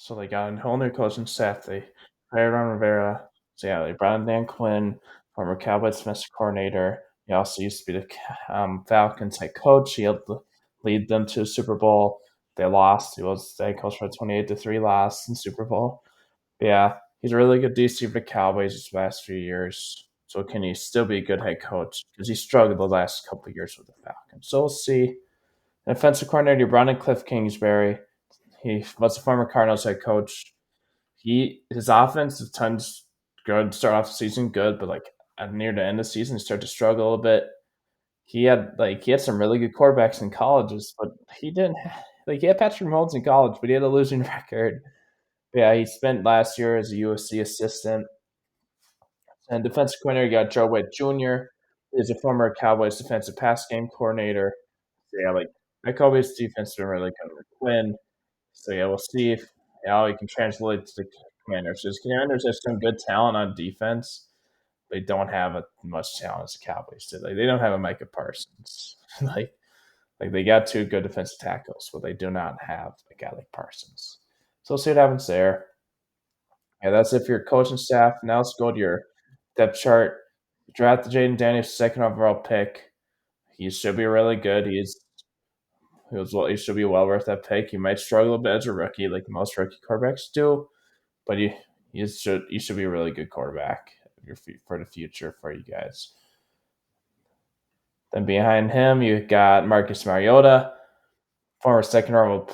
So they got a whole new coaching staff. They hired on Rivera. So yeah, they brought in Dan Quinn, former Cowboys defensive coordinator. He also used to be the Falcons head coach. He helped lead them to a Super Bowl. They lost. He was the head coach for a 28-3 loss in Super Bowl. But yeah, he's a really good DC for the Cowboys these last few years. So can he still be a good head coach? Because he struggled the last couple of years with the Falcons. So we'll see. Offensive coordinator, you brought in Cliff Kingsbury. He was a former Cardinals head coach. His offense is tons good. Start off the season good, but like near the end of the season, he started to struggle a little bit. He had some really good quarterbacks in colleges, but he didn't he had Patrick Mahomes in college, but he had a losing record. But yeah, he spent last year as a USC assistant. And defensive coordinator, you got Joe White Jr. He's a former Cowboys defensive pass game coordinator. So yeah, like my Cowboys defense has been really good with Quinn. So yeah, we'll see if how he can translate to the Commanders. Because Commanders have some good talent on defense. They don't have much talent as the Cowboys did. Like they don't have a Micah Parsons. like they got two good defensive tackles, but they do not have a guy like Parsons. So we'll see what happens there. Yeah, that's it for your coaching staff. Now let's go to your depth chart. Draft the Jayden Daniels second overall pick. He should be really good. He should be well worth that pick. He might struggle a bit as a rookie, like most rookie quarterbacks do, but he should be a really good quarterback for the future for you guys. Then behind him, you got Marcus Mariota, former second overall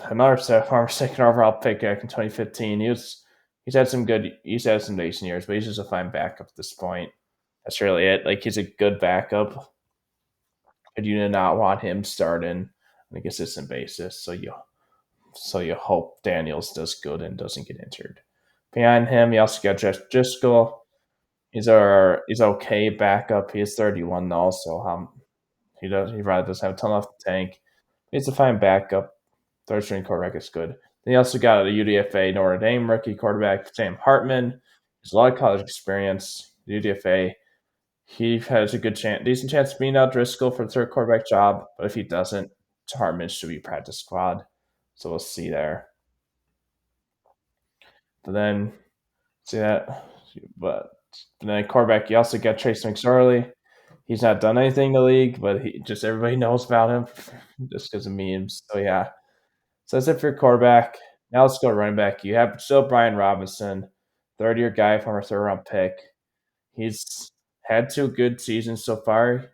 pick back in 2015. He's had some decent years, but he's just a fine backup at this point. That's really it. Like he's a good backup, but you do not want him starting on a consistent basis. So you hope Daniels does good and doesn't get injured. Behind him, you also got Jeff Driscoll. He's okay backup. He's 31 though, so he probably doesn't have a ton left the tank. He's a fine backup. Third string quarterback is good. Then you also got a UDFA Notre Dame rookie quarterback, Sam Hartman. He's a lot of college experience. UDFA. He has a decent chance of being out Driscoll for the third quarterback job, but if he doesn't, Hartman should be practice squad. So we'll see there. But then see that, but then quarterback, you also got Trace McSorley. He's not done anything in the league, but everybody knows about him just because of memes. So yeah, so that's it for your quarterback. Now let's go to running back. You have still Brian Robinson, third year guy, former third round pick. He's had two good seasons so far.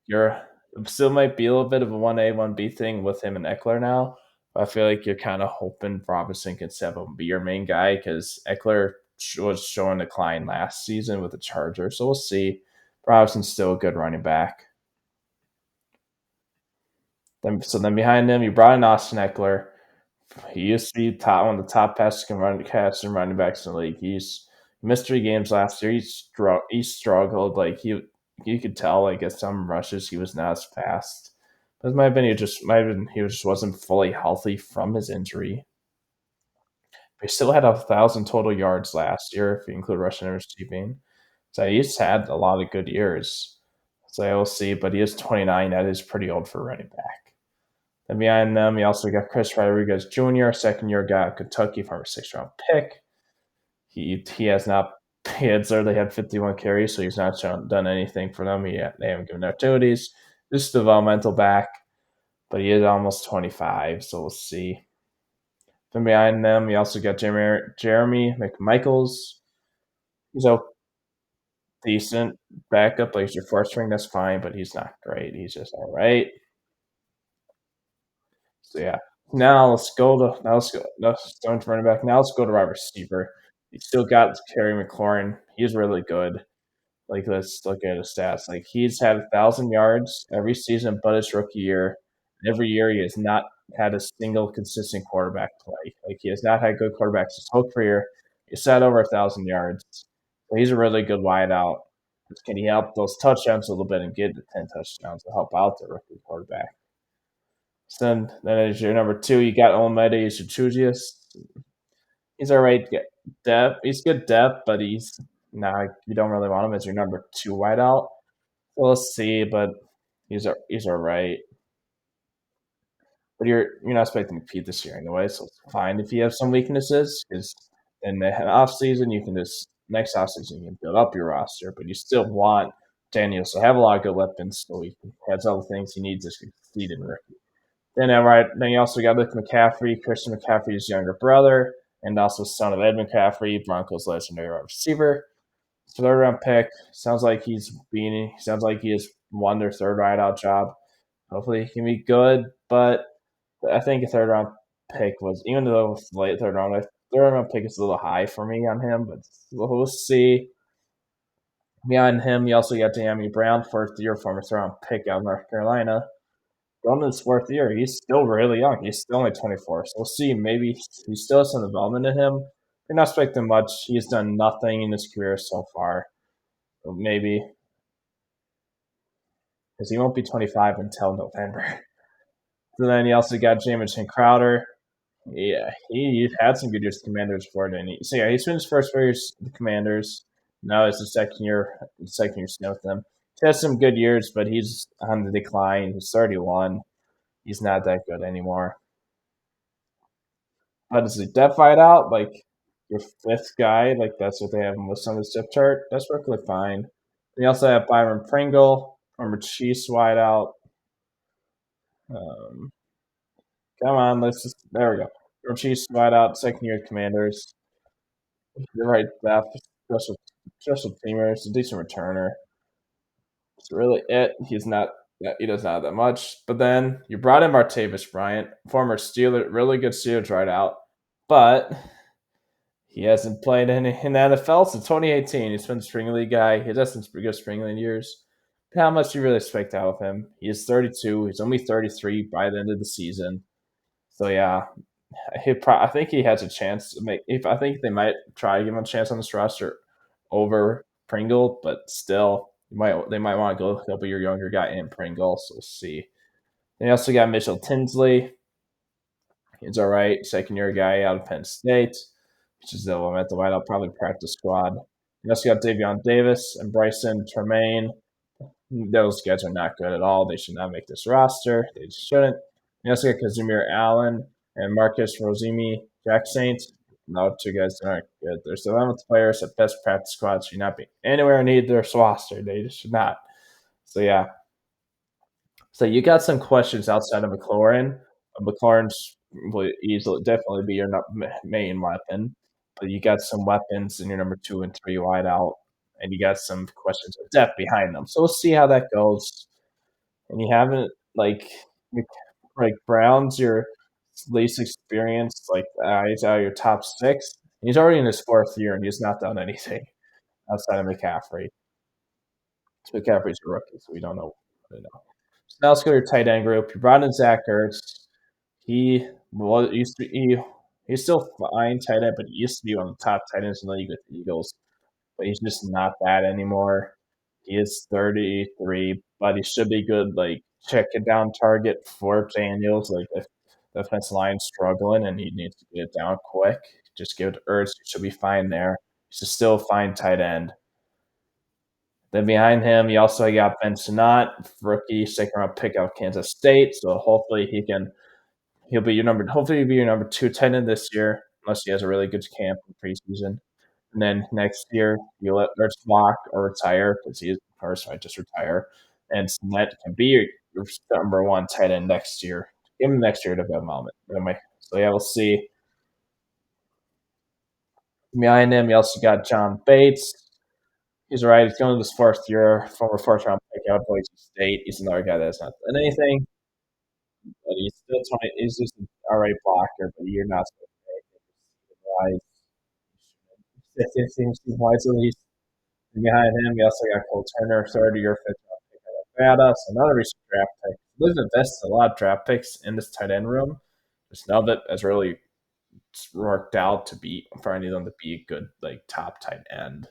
You're still might be a little bit of a 1A, 1B thing with him and Eckler now. But I feel like you're kind of hoping Robinson can step up and be your main guy because Eckler was showing decline last season with the Chargers. So we'll see. Robinson's still a good running back. Then behind him, you brought in Austin Eckler. He used to be one of the top passing running backs in the league. He missed 3 games last year. He struggled. Like you could tell like at some rushes he was not as fast. But it might have been he just wasn't fully healthy from his injury. He still had 1,000 total yards last year if you include rushing and receiving. So he's had a lot of good years. So we'll see, but he is 29. That is pretty old for a running back. Then behind them, you also got Chris Rodriguez Jr., second year guy at Kentucky, former 6th round pick. He has not he had literally had 51 carries, so he's not done anything for them. They haven't given opportunities. Just a developmental back, but he is almost 25, so we'll see. Then behind them, you also got Jeremy McMichaels. He's a decent backup, like he's your first string, that's fine, but he's not great. He's just all right. So yeah. Let's go into running back. Now let's go to wide receiver. You still got Terry McLaurin. He's really good. Like let's look at his stats. Like he's had 1,000 yards every season, but his rookie year. Every year he has not had a single consistent quarterback play. Like he has not had good quarterbacks his whole career. He's had over 1,000 yards. So he's a really good wideout. Can he help those touchdowns a little bit and get the 10 touchdowns to help out the rookie quarterback? So then as your number two, you got Olamide Chuchugius. He's all right depth. He's good depth, but you don't really want him as your number two wideout. We'll see, but he's all right. but you're not expecting to compete this year anyway, so it's fine if you have some weaknesses. Because in the off season, you can just next off season you can build up your roster, but you still want Daniels to have a lot of good weapons, so he has all the things he needs to succeed in rookie. Then you also got Luke McCaffrey, Christian McCaffrey's younger brother, and also son of Ed McCaffrey, Broncos legendary wide receiver. Third round pick. Sounds like he has won their third wideout job. Hopefully he can be good, but I think a third round pick was, even though it's late third round pick is a little high for me on him, but we'll see. Behind him, you also got De'Ami Brown, first year former third round pick out of North Carolina. Going to his fourth year, he's still really young. He's still only 24. So we'll see. Maybe he still has some development in him. You're not expecting much. He's done nothing in his career so far. So maybe because he won't be 25 until November. So then you also got Jamison Crowder. Yeah, he had some good years with the Commanders before, didn't he? So yeah, he's been his first 4 years with the Commanders. Now it's the second year stint with them. He has some good years, but he's on the decline. He's 31. He's not that good anymore. How does the depth fight out? Like your fifth guy, like that's what they have him listed on the depth chart. That's perfectly fine. They also have Byron Pringle, former Chiefs wideout. Um, Come on, there we go. Former Chiefs wideout, second year Commanders. You're right, depth. Special teamer, it's a decent returner. That's really it. He does not have that much. But then you brought in Martavis Bryant, former Steeler, really good Steelers wideout, but he hasn't played in the NFL since 2018. He's been a spring league guy. He has some pretty good spring league years. But how much do you really expect out of him? He is 32. He's only 33 by the end of the season. So yeah, I think he has a chance to make. If I think they might try to give him a chance on this roster over Pringle, but still, they might want to go a couple year younger guy in Pringle. So we'll see. They also got Mitchell Tinsley. He's all right, second year guy out of Penn State, which is the one at the wideout, probably practice squad. You also got Davion Davis and Bryson Tremaine. Those guys are not good at all. They should not make this roster. They just shouldn't. You also got Kazimir Allen and Marcus Rosemi Jack Saints. No, two guys that aren't good. There's 11th players at best practice squad should not be anywhere near their roster. They just should not. So yeah. So you got some questions outside of McLaurin. McLaurin's will easily definitely be your main weapon, but you got some weapons in your number 2 and 3 wide out, and you got some questions of depth behind them. So we'll see how that goes. And you haven't like Brown's your least experienced, like he's out of your top six. He's already in his fourth year, and he's not done anything outside of McCaffrey. So McCaffrey's a rookie, so we don't know. So now let's go to your tight end group. You brought in Zach Ertz. He used to be, he's still fine tight end, but he used to be one of the top tight ends in the league with the Eagles. But he's just not that anymore. He is 33, but he should be good, like check it down target for Daniels. Like if the offensive line's struggling and he needs to get it down quick, just give it to Ertz. He should be fine there. He's still a fine tight end. Then behind him, you also got Ben Sinnott, rookie, second round pick out of Kansas State. So hopefully he'll be your number 2 tight end this year, unless he has a really good camp in preseason. And then next year you let Ertz walk or retire because he is first might just retire. And Sinnott can be your number 1 tight end next year. Give him next year to development. So yeah, we'll see. Behind him, you also got John Bates. He's right. He's going to his fourth year, former fourth round pick out of Boise State. He's another guy that's not done anything, but he's still trying. He's just an alright blocker, but you're not supposed to make it seems wise at least. And behind him, we also got Cole Turner, third year, fifth round pick out of Nevada. So another recent draft pick. We've invested a lot of draft picks in this tight end room. Just none of it has really worked out to be for any of them to be a good like top tight end.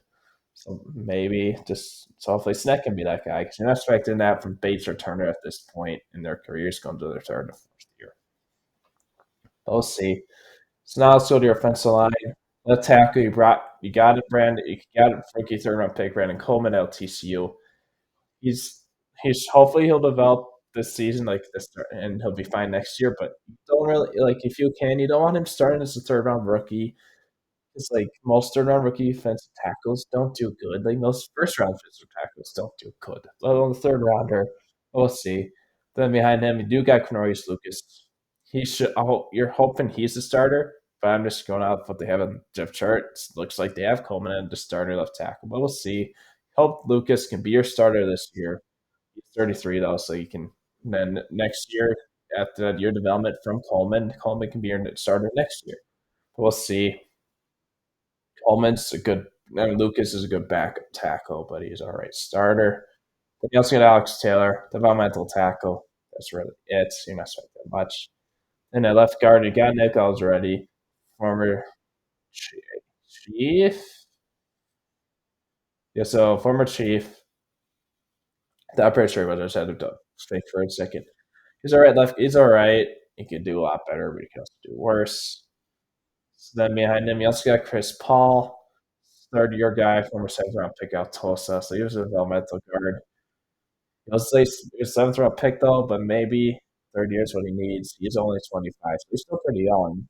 So maybe just so hopefully Sneck can be that guy because you're not expecting that from Bates or Turner at this point in their careers going to their third or fourth year. But we'll see. So now let's go to your offensive line. Left tackle, you got it, Brandon. You got it, rookie third round pick, Brandon Coleman at TCU. He's hopefully he'll develop this season, like this, and he'll be fine next year. But don't really like if you can, you don't want him starting as a third round rookie. It's like most third round rookie defensive tackles don't do good. Like most first round defensive tackles don't do good. Let alone the third rounder. We'll see. Then behind him, you do got Cornelius Lucas. He should. You're hoping he's the starter, but I'm just going out with what they have on depth chart. Looks like they have Coleman as the starter left tackle, but we'll see. Hope Lucas can be your starter this year. He's 33 though, so you can. Then next year, after that year development from Coleman, Coleman can be your starter next year. We'll see. Coleman's a good. I mean, Lucas is a good backup tackle, but he's all right starter. Then you also got Alex Taylor, developmental tackle. That's really it. You're not spending that much. And at left guard, you got Nick already, former chief. Yeah, so former chief. I'm pretty sure what I just had to think for a second. He's all right left. He's all right. He could do a lot better, but he can also do worse. So then behind him, you also got Chris Paul, third year guy, former second round pick out Tulsa. So he was a developmental guard. He'll say he was seventh round pick though, but maybe third year is what he needs. He's only 25, so he's still pretty young.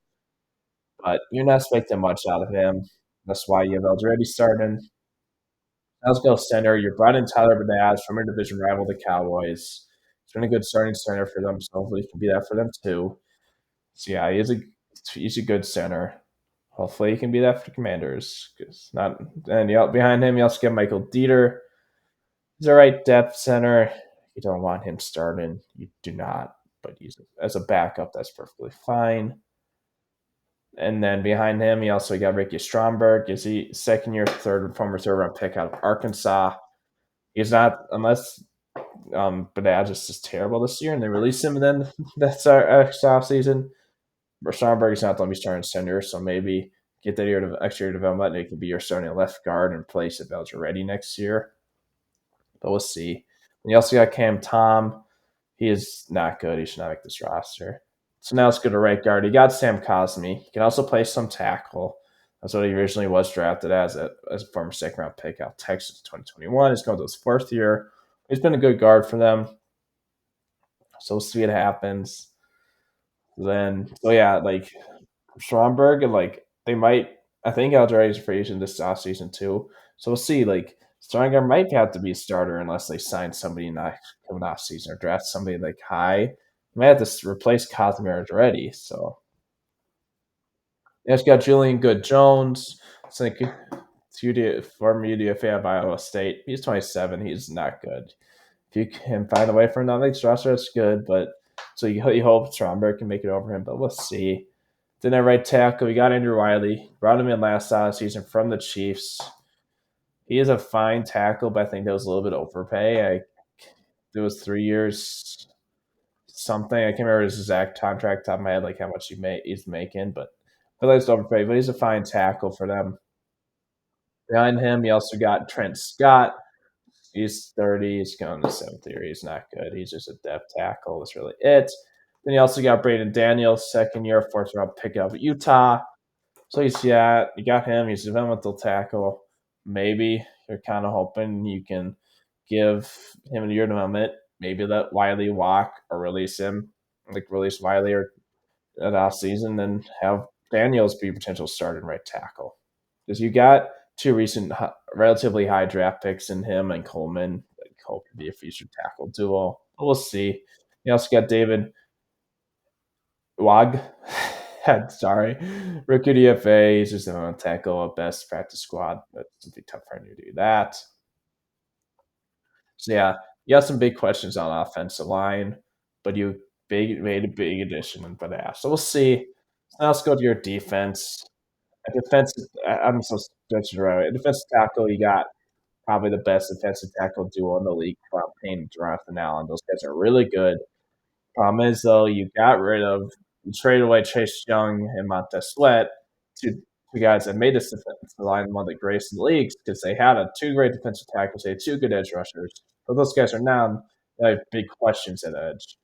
But you're not expecting much out of him. That's why you have already starting. Now let's go center. You brought in Tyler Banaz from your division rival, the Cowboys. He's been a good starting center for them, so hopefully he can be that for them too. So yeah, he's a good center. Hopefully he can be that for the Commanders. Not and behind him you also get Michael Dieter. He's a right depth center. You don't want him starting. You do not, but he's as a backup, that's perfectly fine. And then behind him, you also got Ricky Stromberg. Is he second year, former third round pick out of Arkansas? He's not unless Badaj is just terrible this year, and they release him. And then that's our off season. Stromberg is not going to be starting center, so maybe get that year of extra year development, and he can be your starting left guard and place if Belger ready next year. But we'll see. And you also got Cam Tom. He is not good. He should not make this roster. So now let's go to right guard. He got Sam Cosmi. He can also play some tackle. That's what he originally was drafted as a former second round pick out of Texas in 2021. He's going to his fourth year. He's been a good guard for them. So we'll see what happens. Then, so yeah, like Stromberg and like they might. I think Aldrade is free agent this offseason too. So we'll see. Like Stronger might have to be a starter unless they sign somebody next coming off season or draft somebody like high. You might have to replace Cosmere already. So yeah, it's got Julian Good Jones. It's like former UDFA of Iowa State. He's 27. He's not good. If you can find a way for him to make this roster, that's good. But so you hope Stromberg can make it over him, but we'll see. Then at right tackle, we got Andrew Wiley. Brought him in last season from the Chiefs. He is a fine tackle, but I think that was a little bit overpay. It was 3 years something. I can't remember his exact contract top of my head, like how much he's making, but I feel like it's overpay. But he's a fine tackle for them. Behind him, you also got Trent Scott. He's 30. He's going to seventh year. He's not good. He's just a depth tackle. That's really it. Then you also got Braden Daniels, second year, fourth round pick out of Utah. So you got him. He's a developmental tackle. Maybe you're kind of hoping you can give him a year development. Maybe let Wiley walk or release him, like release Wiley or at off season, then have Daniels be potential starting right tackle. Because you got two recent relatively high draft picks in him and Coleman. Like Cole could be a future tackle duo. But we'll see. You also got David Wag. Sorry. Rookie DFA. He's just going to tackle a best practice squad. But it's going to be tough for him to do that. So, yeah, you have some big questions on offensive line, but you made a big addition in Badass. So, we'll see. So now let's go to your defense. I'm so stretched around. Defensive tackle, you got probably the best defensive tackle duo in the league, Payne and Jonathan Allen. Those guys are really good. Problem is, though, you traded away Chase Young and Montez Sweat, two guys that made this defensive line one of the greatest in the leagues because they had two great defensive tackles, they had two good edge rushers. But those guys are now they have big questions at edge.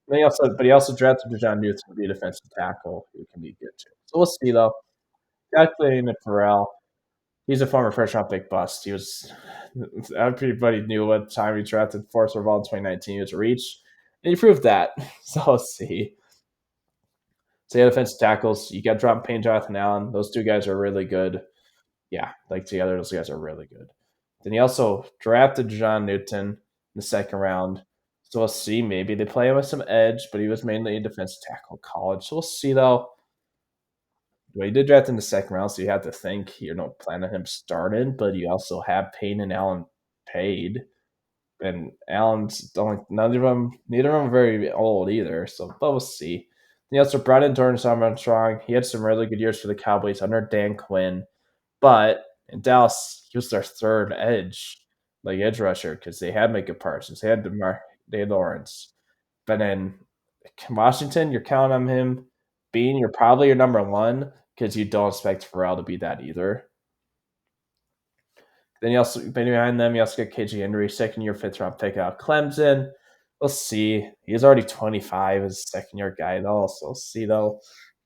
But he also drafted John Newton to be a defensive tackle who can be good too. So we'll see though. Got Clayton and Farrell. He's a former first round pick bust. He was everybody knew what time he drafted fourth overall in 2019. He was a reach. And he proved that. So let's see. So yeah, defensive tackles, you got Drop Payne, Jonathan Allen. Those two guys are really good. Yeah, like together, those guys are really good. Then he also drafted John Newton in the second round. So we'll see. Maybe they play him with some edge, but he was mainly a defensive tackle in college. So we'll see though. Well, he did draft in the second round, so you have to think you don't plan on him starting, but you also have Payne and Allen paid. And Allen's only neither of them are very old either. So, but we'll see. He also brought in Jordan Armstrong. He had some really good years for the Cowboys under Dan Quinn, but in Dallas, he was their third edge rusher, because they had Micah Parsons, they had Lawrence, but in Washington, you're counting on him being probably your number one, because you don't expect Pharrell to be that either. Then you also behind them, you also get KJ Henry, second year, fifth round pick out of Clemson. We'll see. He's already 25 as a second year guy though, so we'll see though.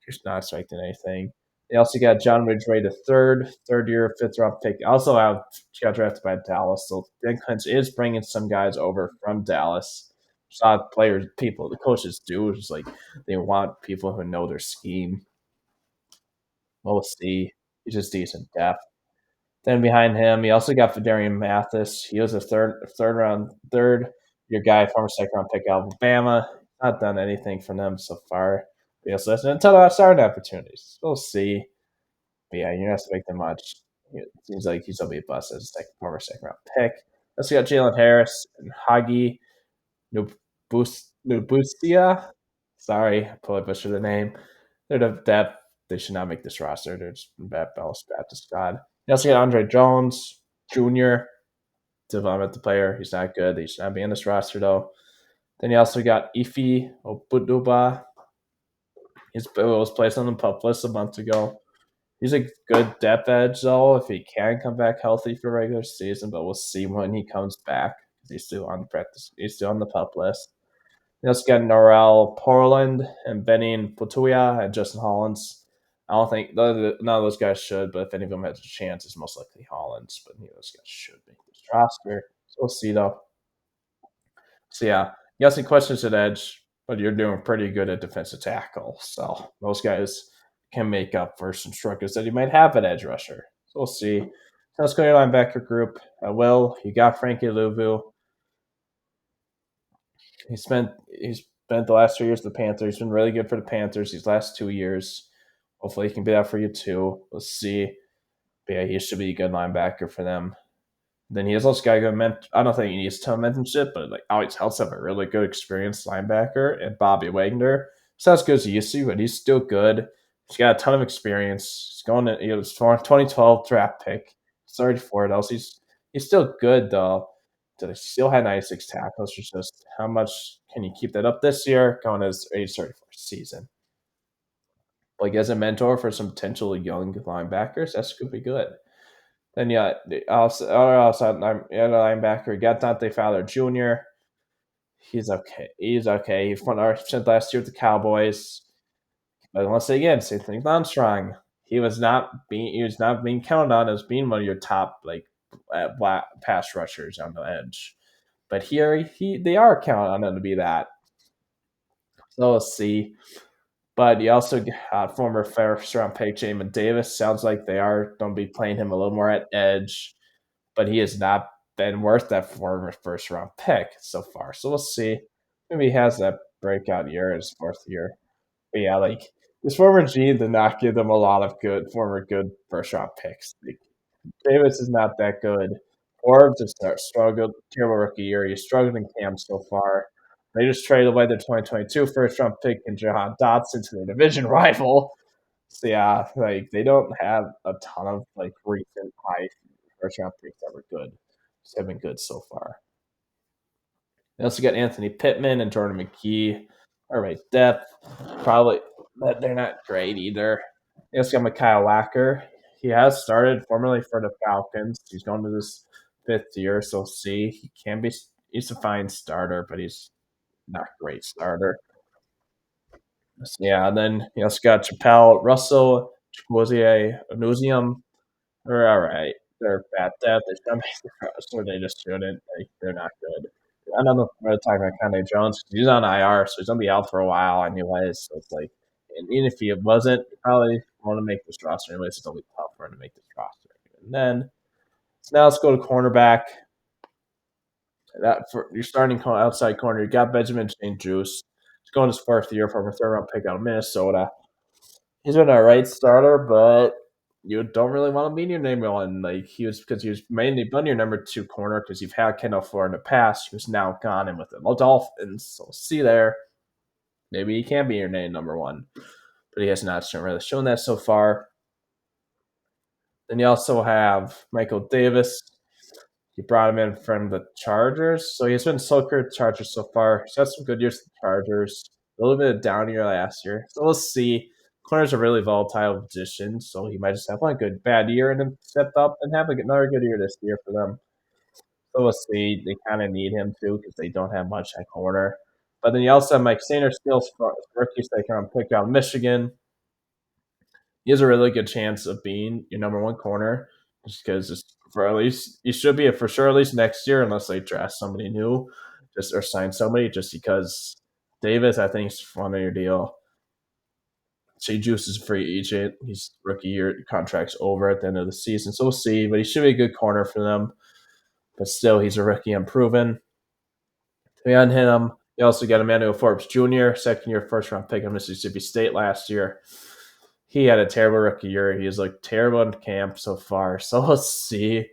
Just not expecting anything. They also got John Ridgway the third year, fifth round pick. Also have got drafted by Dallas. So Dan Clinch is bringing some guys over from Dallas. It's not players, people, the coaches do. It's like they want people who know their scheme. We'll see. He's just decent depth. Then behind him, he also got Fedarian Mathis. He was a third year guy, former second round pick out of Alabama. Not done anything for them so far. But he also has a ton of starting opportunities. We'll see. But yeah, you're not expecting much. It seems like he's gonna be a bust as a former second round pick. Also got Jalen Harris and Hagi Nubustia. Sorry, I probably butchered the name. They're the depth. They should not make this roster. They're just bad balls, bad to squad. You also got Andre Jones Jr. Development the player. He's not good. He should not be in this roster though. Then you also got Ife Obuduba. He was placed on the pup list a month ago. He's a good depth edge though if he can come back healthy for the regular season, but we'll see when he comes back. He's still on the practice. He's still on the pup list. You also got Norrell Portland and Benny Putuya and Justin Hollins. I don't think none of those guys should, but if any of them has a chance, it's most likely Hollins. But neither of those guys should make this roster. So we'll see though. So yeah, you got some questions at edge, but you're doing pretty good at defensive tackle. So those guys can make up for some struggles that you might have at edge rusher. So we'll see. So let's go to your linebacker group. You got Frankie Louvu. He's spent the last 3 years with the Panthers. He's been really good for the Panthers these last 2 years. Hopefully he can be that for you too. Let's see. But yeah, he should be a good linebacker for them. Then he has also got a good I don't think he needs a ton of mentorship, but like Alex Helps have a really good experienced linebacker, and Bobby Wagner. So that's good as he used to, but he's still good. He's got a ton of experience. He's going to he was 2012 draft pick. He's 34 though. So he's still good though. So they still had 96 tackles. It's just how much can you keep that up this year going as age 34 season? Like as a mentor for some potential young linebackers, that's going to be good. Then yeah, the outside linebacker, you got Dante Fowler Jr. He's okay. He's okay. He spent last year with the Cowboys. But once again, same thing with Armstrong. He was not being counted on as being one of your top pass rushers on the edge. But here they are counting on him to be that. So let's see. But you also got former first round pick Jamin Davis. Sounds like they are going to be playing him a little more at edge, but he has not been worth that former first round pick so far. So we'll see. Maybe he has that breakout year his fourth year. But yeah, like this former G did not give them a lot of good first round picks. Like, Davis is not that good. Forbes has struggled, terrible rookie year. He's struggled in camp so far. They just traded away their 2022 first round pick and Jahan Dotson to their division rival. So yeah, like they don't have a ton of like recent high first round picks that were good. Just have been good so far. They also got Anthony Pittman and Jordan McGee. All right, depth probably, but they're not great either. They also got Micaiah Wacker. He has started formerly for the Falcons. He's going to this fifth year, so see he can be. He's a fine starter, but he's not a great starter. So, yeah, and then you also got Chappelle, Russell, Chigozie, Anusium. They're all right. They're bad depth. They should make the roster. They just shouldn't. They're not good. I don't know if we're talking about Kanye Jones 'cause he's on IR, so he's gonna be out for a while anyways. So it's like, and even if he wasn't, he probably want to make this roster anyways. It's gonna be tough for him to make this roster. And then so now let's go to cornerback. That for your starting outside corner, you got Benjamin St. Juice. He's going his first year from a third round pick out of Minnesota. He's been a right starter, but you don't really want to be your name one. Like he was because he was mainly been your number two corner because you've had Kendall Fuller in the past, who's now gone in with the Dolphins. So see there, maybe he can be your name number one, but he has not really shown that so far. Then you also have Michael Davis. You brought him in from the Chargers, so he's been so good at Chargers so far. He's had some good years with the Chargers, a little bit of down year last year. So we'll see. Corner's a really volatile position, so he might just have one good bad year and then step up and have another good year this year for them. So we'll see. They kind of need him too because they don't have much at corner. But then you also have Mike Sanders, still rookie second round pick out of Michigan. He has a really good chance of being your number one corner just because for at least he should be it for sure at least next year unless they draft somebody new just or sign somebody just because Davis I think is one of your deal. Shea Juice is a free agent. He's rookie year contract's over at the end of the season. So we'll see. But he should be a good corner for them. But still he's a rookie unproven. Beyond him, you also got Emmanuel Forbes Jr., second year first round pick of Mississippi State last year. He had a terrible rookie year. He was like terrible in camp so far. So let's see.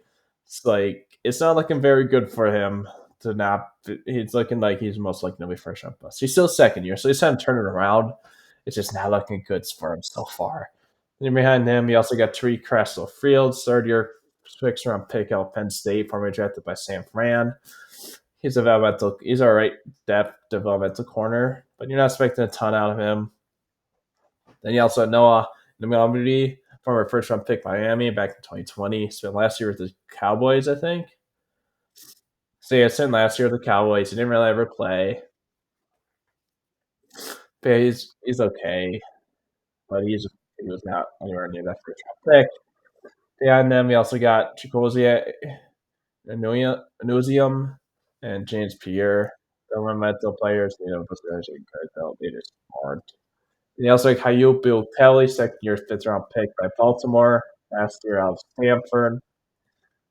It's like it's not looking very good for him to not. He's looking like he's most likely to be first round bust. He's still second year, so he's trying to turn it around. It's just not looking good for him so far. And behind him, you also got Tariq Cresswell Fields, third year sixth round pick out of Penn State, formerly drafted by San Fran. He's all right depth developmental corner, but you're not expecting a ton out of him. Then you also had Noah Montgomery, former first round pick Miami back in 2020. Spent last year with the Cowboys, I think. So yeah, spent last year with the Cowboys. He didn't really ever play. But he's okay. But he was not anywhere near that first round pick. Yeah, and then we also got Chikozia Anusium and James Pierre. They're mental players, but they're good though. They just aren't. And also like Hayop Bill Kelly, second year fifth round pick by Baltimore. Last year out of Stanford.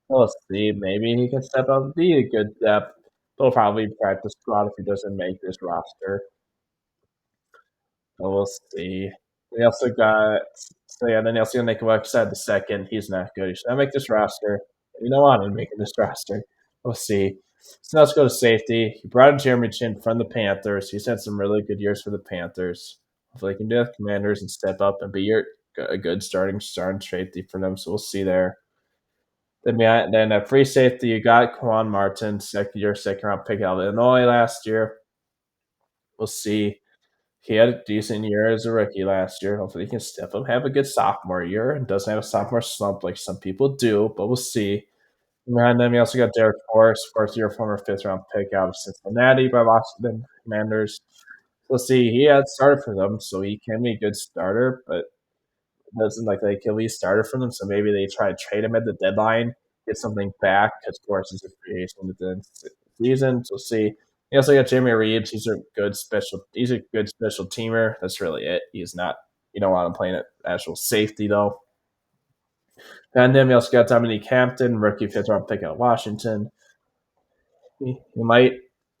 We'll see. Maybe he can step up and be a good depth. They'll probably practice squad if he doesn't make this roster. But we'll see. We also got then also Nick said the second. He's not good. He should not make this roster. You know what? I'm making this roster. We'll see. So now let's go to safety. He brought in Jeremy Chin from the Panthers. He's had some really good years for the Panthers. Hopefully he can do the Commanders and step up and be a good starting safety for them. So we'll see there. Then at free safety, you got Quan Martin, second round pick out of Illinois last year. We'll see. He had a decent year as a rookie last year. Hopefully he can step up, have a good sophomore year, and doesn't have a sophomore slump like some people do, but we'll see. And behind them, we also got Derek Forrest, first year former fifth round pick out of Cincinnati by Washington Commanders. We'll see. He had started for them, so he can be a good starter, but it doesn't like they can be starter for them. So maybe they try to trade him at the deadline, get something back because Forrest is a free agent at the season. So we'll see. We also got Jamie Reeves. He's a good special teamer. That's really it. He's not. You don't want him playing at actual safety though. And then we also got Dominique Hampton, rookie fifth round pick out of Washington. He might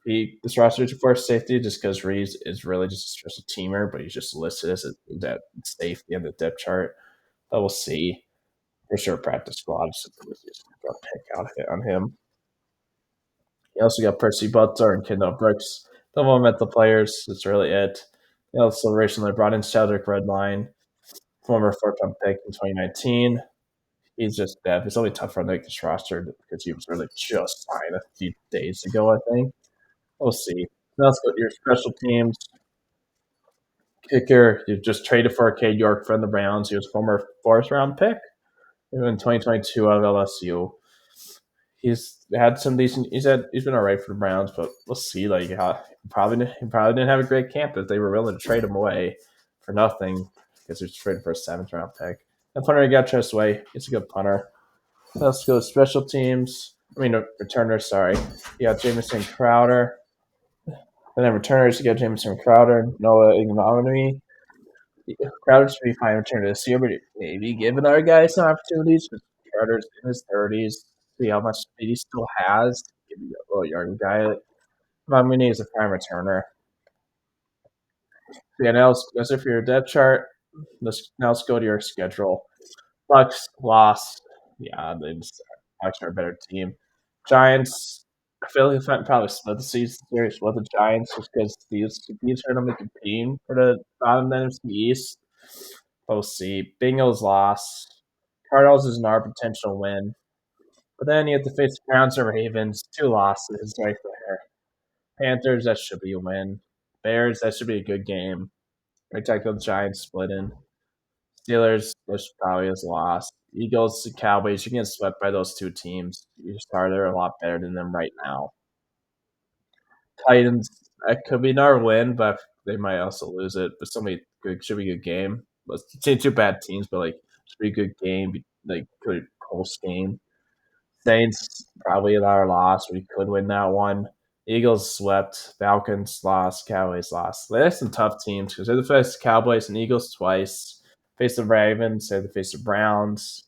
be this roster for safety just because Reeves is really just a special teamer, but he's just listed as that safety in the depth chart. But we'll see. For sure, practice squad just pick out on him. You also got Percy Butler and Kendall Brooks. The momental players. That's really it. They also recently brought in Cedric Redline, former fourth-round pick in 2019. He's just dead. It's only tough for him to make this roster because he was really just signed a few days ago, I think. We'll see. Now let's go to your special teams. Kicker, you just traded for Cade York from the Browns. He was former fourth-round pick in 2022 out of LSU. He's had some decent. He's been all right for the Browns, but we'll see. Like, he probably didn't have a great camp if they were willing to trade him away for nothing because they're traded for a seventh round pick. And punter, you got Tress Way. He's a good punter. Let's go special teams. I mean, returners. Sorry, you got Jamison Crowder. And then returners, you got Jamison Crowder, Noah Ignominy. Crowder should be fine returning this year, but maybe giving our guys some opportunities. But Crowder's in his 30s. See how much speed he still has. Give you a little young guy. Ignominy is a prime returner. So yeah, now that's it for your depth chart. Now let's go to your schedule. Bucks lost. Yeah, Bucks are a better team. Giants. I feel like if probably split the season series with the Giants just because these are going to be competing for the bottom end of the East. We'll see. Bengals lost. Cardinals is an our potential win. But then you have to face the Browns and Ravens. Two losses right there. Panthers, that should be a win. Bears, that should be a good game. Right tackle the Giants splitting. Steelers, which probably is lost. Eagles, Cowboys, you get swept by those two teams. Your starter a lot better than them right now. Titans, that could be another win, but they might also lose it. But somebody good should be a good game. Let's say two bad teams, but like should be a good game, like good close game. Saints probably another loss. We could win that one. Eagles swept. Falcons lost. Cowboys lost. They have some tough teams because they faced Cowboys and Eagles twice. Face the Ravens. They face the Browns.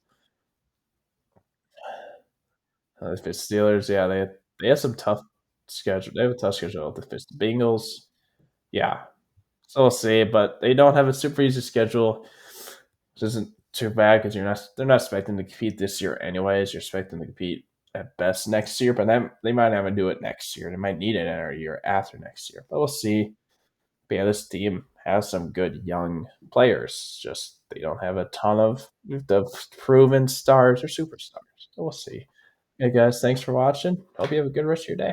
They face the Steelers. Yeah, they have some tough schedule. They have a tough schedule. They face the Bengals. Yeah, so we'll see. But they don't have a super easy schedule, which isn't too bad because they're not expecting to compete this year anyways. You're expecting to compete at best next year, but then they might not even do it next year. They might need it in a year after next year. But we'll see. But yeah, this team has some good young players. Just they don't have a ton of the proven stars or superstars. So we'll see. Hey guys, thanks for watching. Hope you have a good rest of your day.